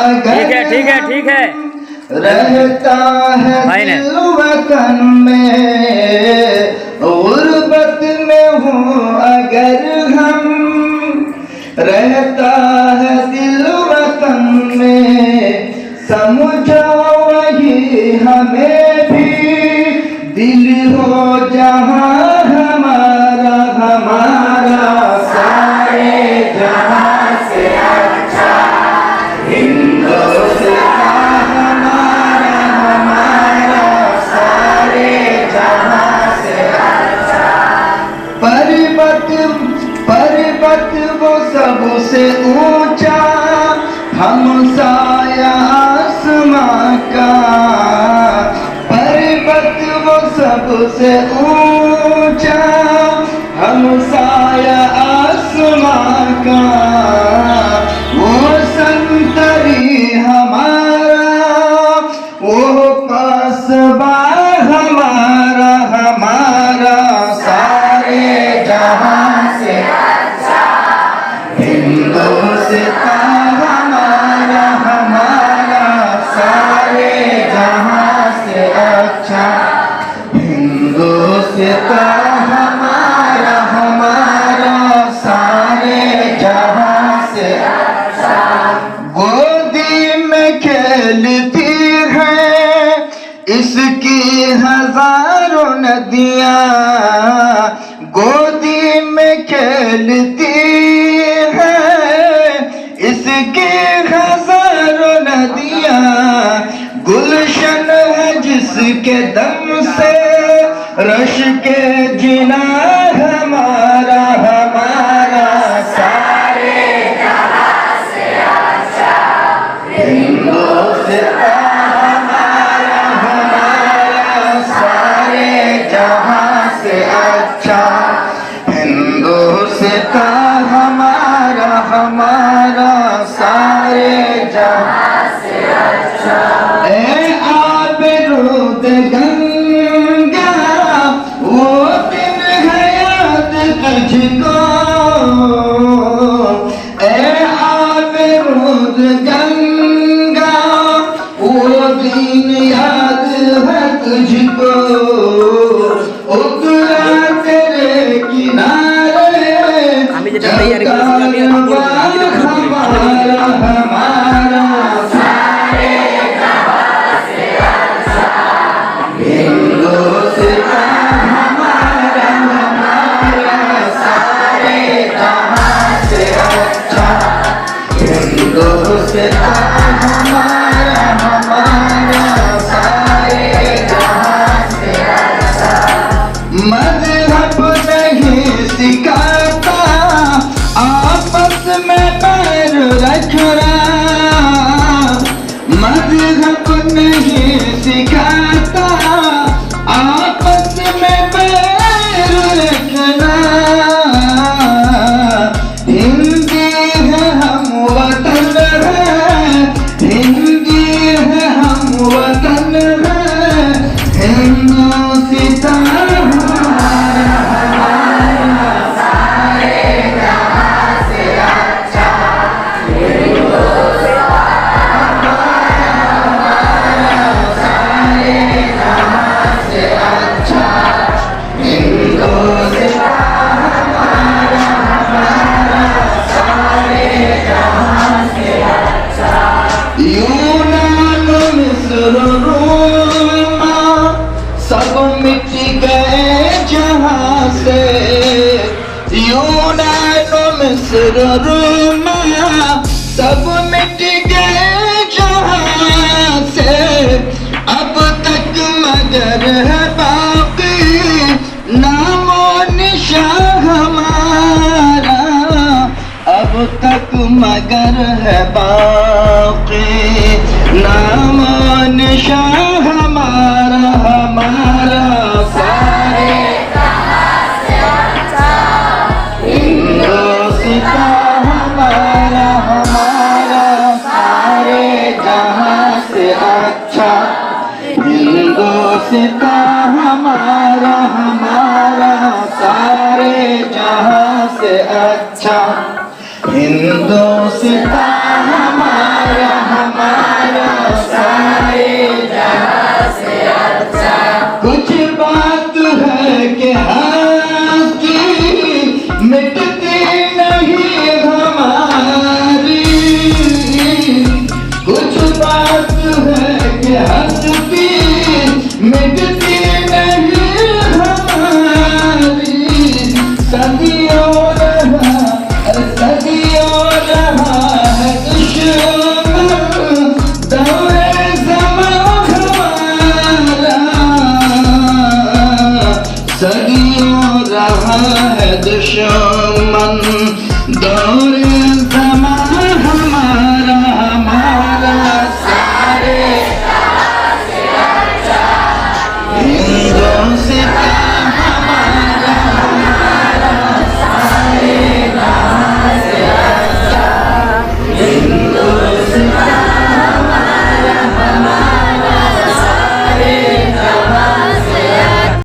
अगर ठीक है हम रहता है भाई ने। दिल वतन में, गुर्बत में हूँ अगर हम, रहता है दिल वतन में, समझो वही हमें भी, दिल हो जहाँ हमारा, हमारा सारे जहाँ से अच्छा हिंदुस्तान हमारा, हमारा सारे जहाँ से अच्छा। पर्वत वो सबसे ऊंचा, हम साया आसमां का, पर्वत वो सबसे ऊंचा, हम साया आसमां का, वो संतरी हमारा, वो कस्बा हमारा, हमारा सारे जहां से अच्छा हिंदुस्तान हमारा, हमारा सारे जहां से अच्छा हिंदुस्तान हमारा, हमारा सारे जहां से अच्छा। गोदी में खेलती है इसकी हजारों नदियाँ, गोदी में खेलती है इसकी हजारों नदियाँ, गुलशन है जिसके दम से रश के जिना हमारा, हमारा सारे जहां से अच्छा हिंदुस्तान हमारा, हमारा सारे जहां से अच्छा हिंदुस्तान हमारा, हमारा सारे जहां से अच्छा। ए आबरूद गंगा वो दिन है याद तुझको, ए आबरूद गंगा वो दिन याद है तुझको, उतरा तेरे किनारे हमारा, हमारा सारे जहां से अच्छा हिंदुस्तान हमारा, हमारा सारे जहां से अच्छा हिंदुस्तान हमारा, हमारा सारे जहां से अच्छा। मज़हब नहीं सिखाता आपस में पैर रखना, मज़हब नहीं सिखाता आपस में पैर रखना, हिंदी है हम वतन है, हिंदी है हम वतन है, हिंदुस्तान हमारा, हमारा सारे जहां से अच्छा हिंदुस्तान हमारा, सारे जहां से अच्छा हिंदुस्तान हमारा, हमारा सारे जहां से अच्छा। यूनान मिस्र रोम सब मिट गए जहां से, यूनान मिस्र रोम सब मिट गए जहां से, अब तक मगर है बाकी नामो निशान हमारा, अब तक मगर है बाकी नामो निशान हमारा, हमारा सारे जहां से अच्छा हिंदुस्तान हमारा, हमारा सारे जहां से अच्छा हिंदुस्तान हमारा, हमारा सारे जहां से अच्छा हिंदुस्तान हमारा, हमारा खुश